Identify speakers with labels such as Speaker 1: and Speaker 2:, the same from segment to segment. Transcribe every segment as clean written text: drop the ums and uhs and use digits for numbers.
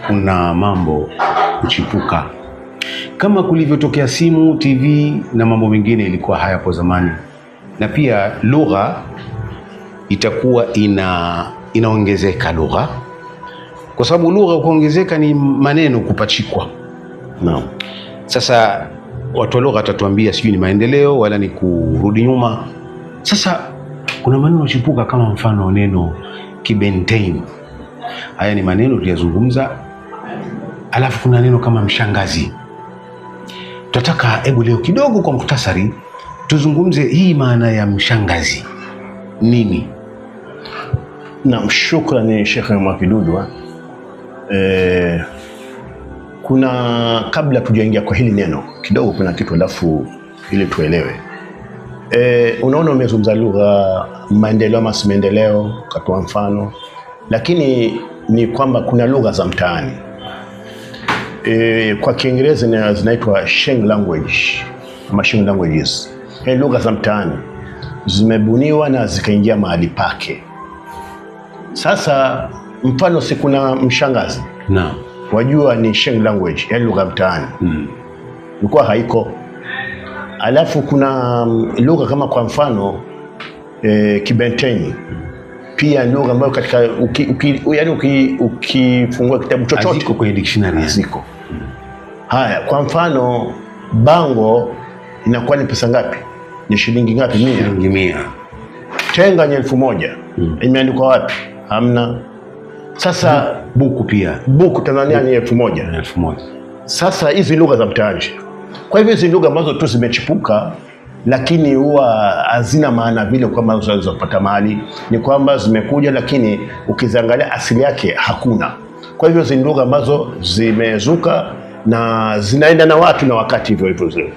Speaker 1: kuna mambo kuchipuka kama kulivyotokea simu, TV na mambo mengine ilikuwa hayapo zamani, na pia lugha itakuwa inaongezeka lugha, kwa sababu lugha kuongezeka ni maneno kupachikwa.
Speaker 2: Naam.
Speaker 1: Sasa watu wa lugha watatuambia sijui ni maendeleo wala ni kurudi nyuma. Sasa kuna maneno chipuka kama mfano neno kibenteni. Haya ni maneno tuliyazungumza. Alafu kuna neno kama mshangazi. Tutataka hebu leo kidogo kwa mukhtasari tuzungumze hii maana ya mshangazi nini?
Speaker 2: Naam, shukrani Sheikh Mwakidudwa. Kuna kabla tujaingia kwa hili neno kidogo kuna kitu alafu ili tuelewe. Unaona umezungumza lugha maendeleo ama si maendeleo katoa mfano, lakini ni kwamba kuna lugha za mtaani. Kwa Kiingereza zinaitwa slang language ama slang languages. Lugha za mtaani zimebuniwa na zikaingia mahali pake. Sasa mfano si kuna mshangazi.
Speaker 1: Naam.
Speaker 2: Wajua ni slang language, yani lugha mtaani. Ilikuwa haiko. Alafu kuna lugha kama kwa mfano kibenteni. Pia lugha ambayo katika ukifungua kitabu chochote
Speaker 1: ziko kwenye dictionary
Speaker 2: ziko. Haya, kwa mfano bango inakuwa ni pesa ngapi? Ni shilingi ngapi?
Speaker 1: Shilingi 100.
Speaker 2: Tenga ni 1000. Imeandikwa wapi? Hamna. Sasa
Speaker 1: buku pia.
Speaker 2: Buku Tanzania ni 1000. Sasa hizi lugha za mtaani. Kwa hivyo hizi lugha ambazo tu zimechipuka lakini huwa hazina maana vile kwamba unaweza kupata mahali, ni kwamba zimekuja lakini ukiziangalia asili yake hakuna. Kwa hivyo hizi lugha ambazo zimezuka na zinaenda na watu na wakati hivyo hivyo zile.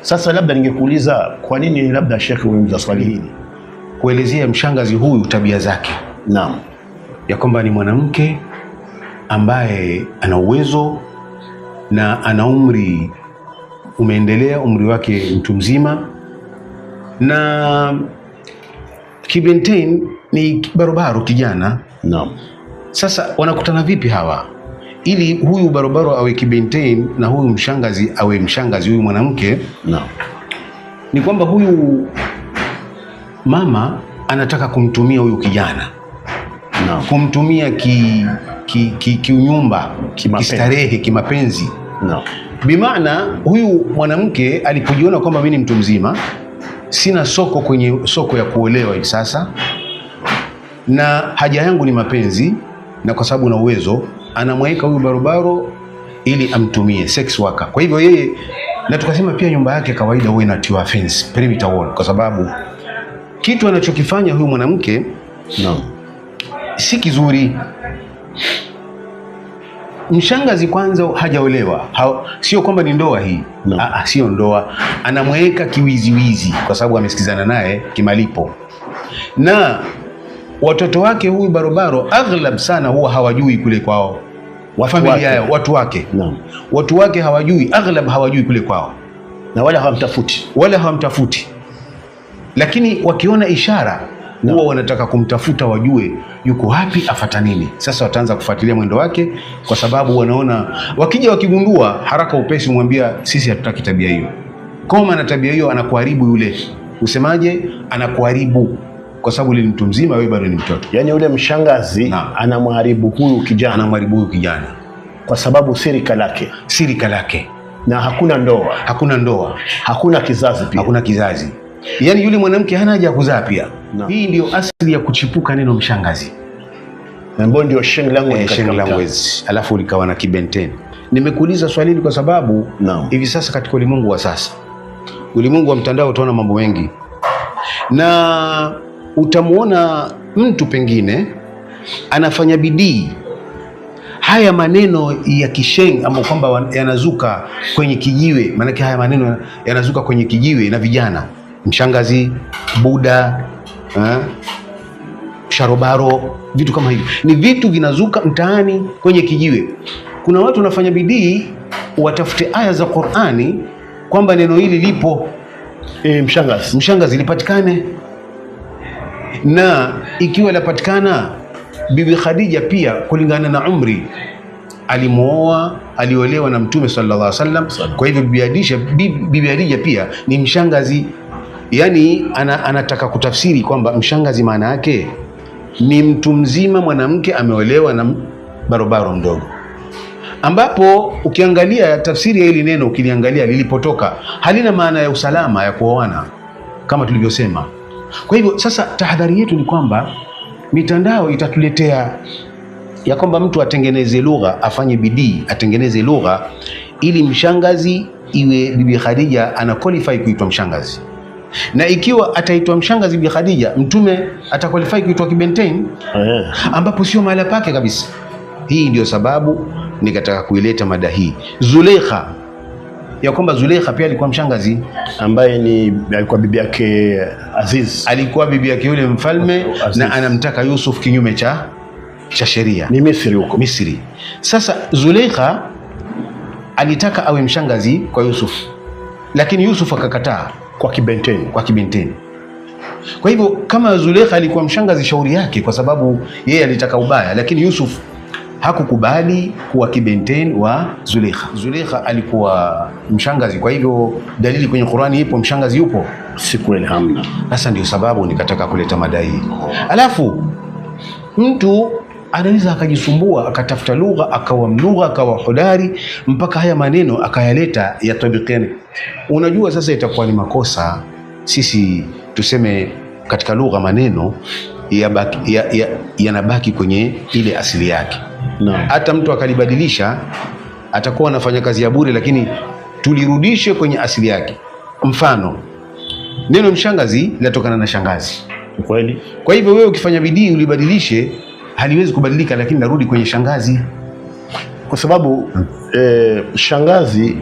Speaker 2: Sasa labda ningekuuliza kwa nini labda Sheikh uniuliza swali hili
Speaker 1: kuelezea mshangazi huyu tabia zake.
Speaker 2: Naam.
Speaker 1: Ya kwamba ni mwanamke ambaye ana uwezo na ana umri umeendelea, umri wake mtu mzima, na kibenten ni barobaro kijana.
Speaker 2: Naam.
Speaker 1: Sasa wanakutana vipi hawa ili huyu barobaro awe kibenten na huyu mshangazi awe mshangazi huyu mwanamke?
Speaker 2: Naam.
Speaker 1: Ni kwamba huyu mama anataka kumtumia huyu kijana.
Speaker 2: Naam.
Speaker 1: Kumtumia kiunyumba, kistarehe, kimapenzi.
Speaker 2: Naam.
Speaker 1: Bimaana huyu mwanamke alipojiona kwamba mimi ni mtu mzima, sina soko kwenye soko ya kuolewa hivi sasa, na haja yangu ni mapenzi, na kwa sababu na uwezo anamweka huyu barobaro ili amtumie sex worker. Kwa hivyo yeye, na tukasema pia nyumba yake kawaida huwa inatiwa fence, perimeter wall, kwa sababu kitu anachokifanya huyu mwanamke si kizuri. Mshangazi kwanza hajaolewa, sio kwamba ni ndoa hii. Sio ndoa, anamweka kiwiziwizi kwa sababu amesikizana naye kimalipo, na watoto wake huyu barobaro aghlab sana huwa hawajui kule kwao, familia yao, watu wake. Watu wake hawajui, aghlab hawajui kule kwao,
Speaker 2: na wala hawamtafuti,
Speaker 1: lakini wakiona ishara huwa wanataka kumtafuta, wajue yuko wapi, afata nini. Sasa wataanza kufuatilia mwendo wake, kwa sababu wanaona wakija wakigundua haraka upesi mwambia sisi hatutaki tabia hiyo. Koma na tabia hiyo anakuharibu yule, usemaje, anakuharibu kwa sababu yule ni mtu mzima, wewe bado ni mtoto.
Speaker 2: Yani yule mshangazi anamharibu huyu kijana, kwa sababu sirika lake, na hakuna ndoa, hakuna kizazi pia.
Speaker 1: Hakuna kizazi. Yani yule mwanamke hana haja ya kuzaa pia. Hii ndio asili ya kuchipuka neno mshangazi,
Speaker 2: ambayo ndio slang language.
Speaker 1: Alafu likawa na kibenten. Nimekuuliza swali hili kwa sababu hivi sasa katika ulimwengu wa sasa, ulimwengu wa mtandao, utaona mambo mengi, na utamuona mtu pengine anafanya bidii haya maneno ya kisheng ambao kwamba yanazuka kwenye kijiwe. Maana haya maneno yanazuka kwenye kijiwe na vijana, mshangazi, buda, sharobaro, vitu kama hivi ni vitu vinazuka mtaani kwenye kijiwe. Kuna watu wanafanya bidii watafute aya za Qur'ani kwamba neno hili lipo, mshangazi lipatikane, na ikiwa lapatikana Bibi Khadija pia kulingana na umri aliolewa na Mtume sallallahu alaihi wasallam. Kwa hivyo Bibi Khadija pia ni mshangazi. Yani anataka kutafsiri kwamba mshangazi maana yake ni mtu mzima, mwanamke ameolewa na barobaro mdogo, ambapo ukiangalia tafsiri ya hili neno, ukiliangalia lilipotoka, halina maana ya usalama ya kuoana kama tulivyosema. Kwa hivyo sasa tahadhari yetu ni kwamba mitandao itatuletea ya kwamba mtu atengeneze lugha, afanye bidii atengeneze lugha ili mshangazi iwe Bibi Khadija ana qualify kuitwa mshangazi, na ikiwa ataitwa mshangazi Bibi Khadija, Mtume ataqualify kuitwa kibenten, ambapo sio mahali pake kabisa. Hii ndio sababu nikataka kuileta mada hii. Zulaikha, ya kwamba Zulaikha pia alikuwa mshangazi ambaye alikuwa bibi yake Aziz, alikuwa bibi yake yule mfalme Aziz, na anamtaka Yusuf kinyume cha sheria. Ni Misri huko Misri. Sasa Zulaikha alitaka awe mshangazi kwa Yusuf, lakini Yusuf akakataa kwa kibenteni. Kwa hivyo kama Zulaikha alikuwa mshangazi shauri yake, kwa sababu yeye alitaka ubaya, lakini Yusuf hakukubali kuwa kibenteni wa Zulaikha. Zulaikha alikuwa mshangazi. Kwa hivyo dalili kwenye Qur'ani ipo, mshangazi yupo? Si kweli, hamna. Sasa ndio sababu nikataka kuleta mada hii. Alafu mtu anaweza akajisumbua akatafuta lugha akawa mlugha akawa hodari mpaka haya maneno akayaleta yatabikiane. Unajua sasa itakuwa ni makosa sisi tuseme katika lugha maneno yanabaki kwenye ile asili yake. Hata mtu akalibadilisha atakuwa anafanya kazi ya bure, lakini tulirudishe kwenye asili yake. Mfano, neno mshangazi linatokana na shangazi. Kweli. Kwa hivyo wewe ukifanya bidii ulibadilishe, haliwezi kubadilika, lakini narudi kwenye shangazi, kwa sababu shangazi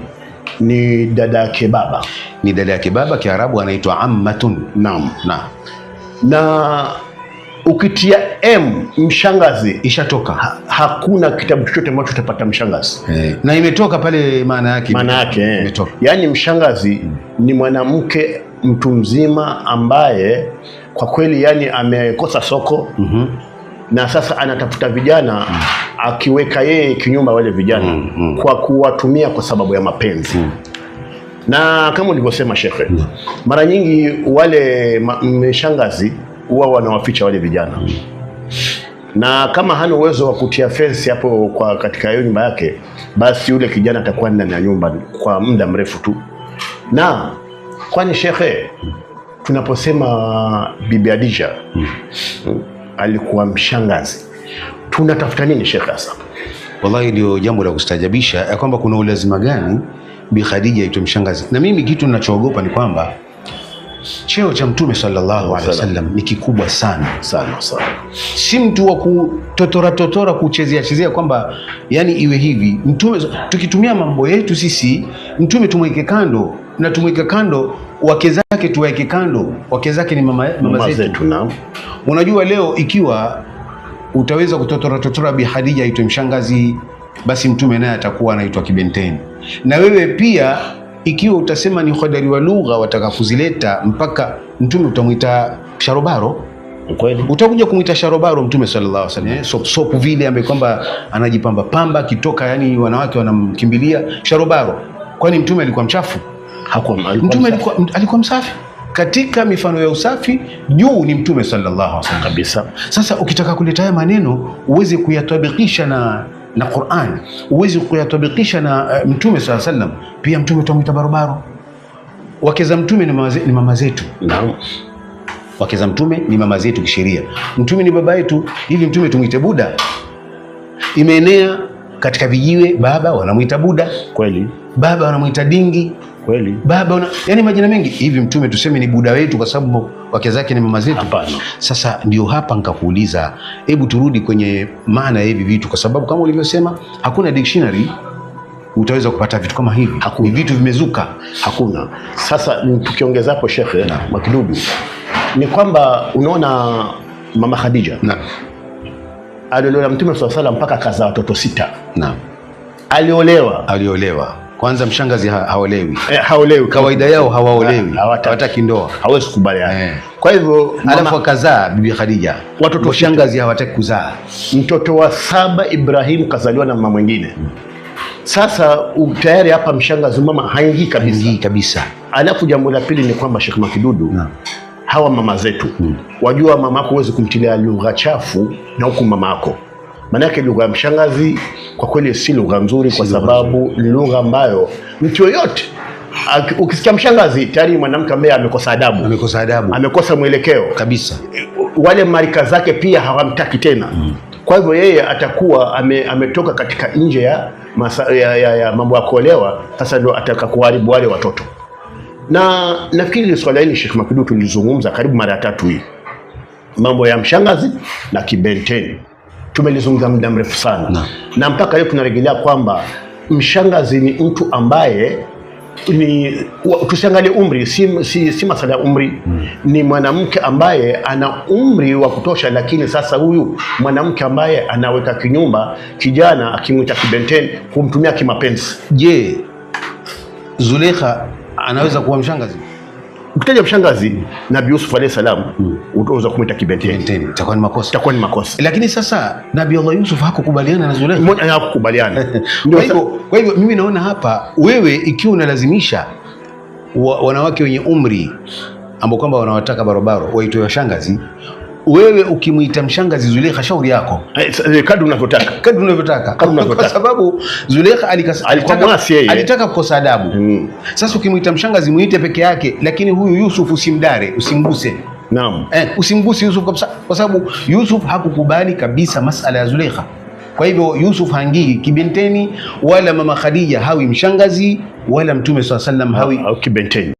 Speaker 1: ni dada yake baba. Ni dada yake baba, Kiarabu anaitwa ammatun. Naam. Na ukitia mshangazi ishatoka. Hakuna kitabu chochote ambacho utapata mshangazi. Na imetoka pale maana yake. Imetoka. Yaani mshangazi ni mwanamke mtu mzima ambaye kwa kweli yani amekosa soko. Na sasa anatafuta vijana akiweka yeye kinyuma wale vijana kwa kuwatumia kwa sababu ya mapenzi. Na kama ulivyosema Shekhe, mara nyingi wale mshangazi huwa wanawaficha wale vijana. Na kama hana uwezo wa kutia fence hapo kwa katika hiyo nyumba yake, basi yule kijana atakuwa ndani ya nyumba kwa muda mrefu tu. Na kwani Shekhe, tunaposema Bibi Khadija alikuwa mshangazi, tunatafuta nini Sheikh Hassan? Wallahi ndio jambo la kustajabisha ya kwamba kuna ulazima gani Bi Khadija aitwe mshangazi. Na mimi kitu ninachoogopa ni kwamba cheo cha Mtume sallallahu alaihi wasallam ni kikubwa sana. Si mtu wa kutotora kuchezea kwamba yani iwe hivi. Mtume tukitumia mambo yetu sisi, Mtume tumweke kando, na tumweke kando wake zake, tuweke kando wake zake, ni mama zetu. Na unajua leo ikiwa utaweza kutotora Bi Khadija aitwe mshangazi, basi Mtume naye atakuwa anaitwa kibenteni. Na wewe pia ikiwa utasema ni hodari wa lugha wataka kuzileta mpaka Mtume utamuita sharobaro. Kweli. Utakuja kumuita sharobaro Mtume sallallahu alaihi wasallam. Sopu vile ambaye kwamba anajipamba pamba kitoka, yani wanawake wanamkimbilia sharobaro. Kwani Mtume alikuwa mchafu? Mtume alikuwa msafi. Katika mifano ya usafi juu ni Mtume sallallahu alaihi wasallam kabisa. Sasa ukitaka kuleta haya maneno uweze kuyatabikisha na Qur'an, uweze kuyatabikisha na Mtume sallallahu alaihi wasallam, pia Mtume tumuita barobaro. Wake za Mtume ni mama zetu. Naam. Wake za Mtume ni mama zetu kisheria. Mtume ni baba yetu, hivi Mtume tumuite buda? Imeenea katika vijiwe, baba wanamuita buda. Kweli. Baba wanamuita dingi. Kweli. Baba yani majina mengi. Hivi Mtume tuseme ni buda wetu kwa sababu wake zake ni mama zetu? Hapana. Sasa ndio hapa nikakuuliza, hebu turudi kwenye maana ya hivi vitu, kwa sababu kama ulivyosema hakuna dictionary utaweza kupata vitu kama hivi. Ni vitu vimezuka. Hakuna. Sasa tukiongeza hapo Shekhe Makidudu, ni kwamba unaona Mama Khadija aliolewa Mtume sallallahu alaihi wasallam mpaka kazaa watoto 6. Naam. Aliolewa Kwanza mshangazi haolewi.
Speaker 2: Haolewi.
Speaker 1: Kawaida yao hawaolewi. Hawataki ndoa.
Speaker 2: Hawezi kubaliana. Kwa hivyo
Speaker 1: alafu akazaa Bibi Khadija.
Speaker 2: Watoto
Speaker 1: mshangazi hawataki kuzaa.
Speaker 2: Mtoto wa 7 Ibrahim kazaliwa na mama mwingine. Sasa tayari hapa mshangazi mama haingii kabisa. Alafu jambo la pili ni kwamba Sheikh Makidudu, hawa mama zetu wajua mamako huwezi kumtilia lugha chafu na huku mamako. Manake lugha ya mshangazi kwa kweli si lugha nzuri, kwa sababu ni lugha ambayo mtu yoyote ukisikia mshangazi tayari mwanamke ambaye amekosa adabu, amekosa mwelekeo
Speaker 1: kabisa.
Speaker 2: Wale marika zake pia hawamtaki tena. Kwa hivyo yeye atakuwa ametoka katika nje ya mambo ya kuolewa, sasa ndio ataka kuharibu wale watoto. Na nafikiri swala hili Sheikh Makidudu tulizungumza karibu mara 3 hii, mambo ya mshangazi na kibenteni tumelizungumza muda mrefu sana na mpaka leo tunarejelea kwamba mshangazi ni mtu ambaye tusiangalie umri, si masala ya umri. Ni mwanamke ambaye ana umri wa kutosha, lakini sasa huyu mwanamke ambaye anaweka kinyumba kijana akimwita kibenteni kumtumia kimapenzi.
Speaker 1: Je, Zulekha anaweza kuwa mshangazi?
Speaker 2: Ukitaja mshangazi Nabii Yusuf alayhi salam utaweza kumwita kibenteni,
Speaker 1: itakuwa ni makosa. Lakini sasa Nabii Allah Yusuf hakukubaliana na Zulekha.
Speaker 2: Mmoja hakukubaliana.
Speaker 1: Kwa hivyo mimi naona hapa, wewe ikiwa unalazimisha wanawake wenye umri ambao kwamba wanawataka barobaro waitwe washangazi, wewe ukimwita mshangazi Zulekha, shauri yako
Speaker 2: kadri unavyotaka.
Speaker 1: Kwa sababu Zulekha alitaka kukosa adabu. Sasa ukimwita mshangazi muite peke yake, lakini huyu Yusuf usimdare, usimguse.
Speaker 2: Naam.
Speaker 1: Usimguse Yusuf kabisa, kwa sababu Yusuf hakukubali kabisa masala ya Zulekha. Kwa hivyo Yusuf hangii kibenteni, wala mama Khadija hawi mshangazi, wala Mtume SAW hawi
Speaker 2: kibenteni.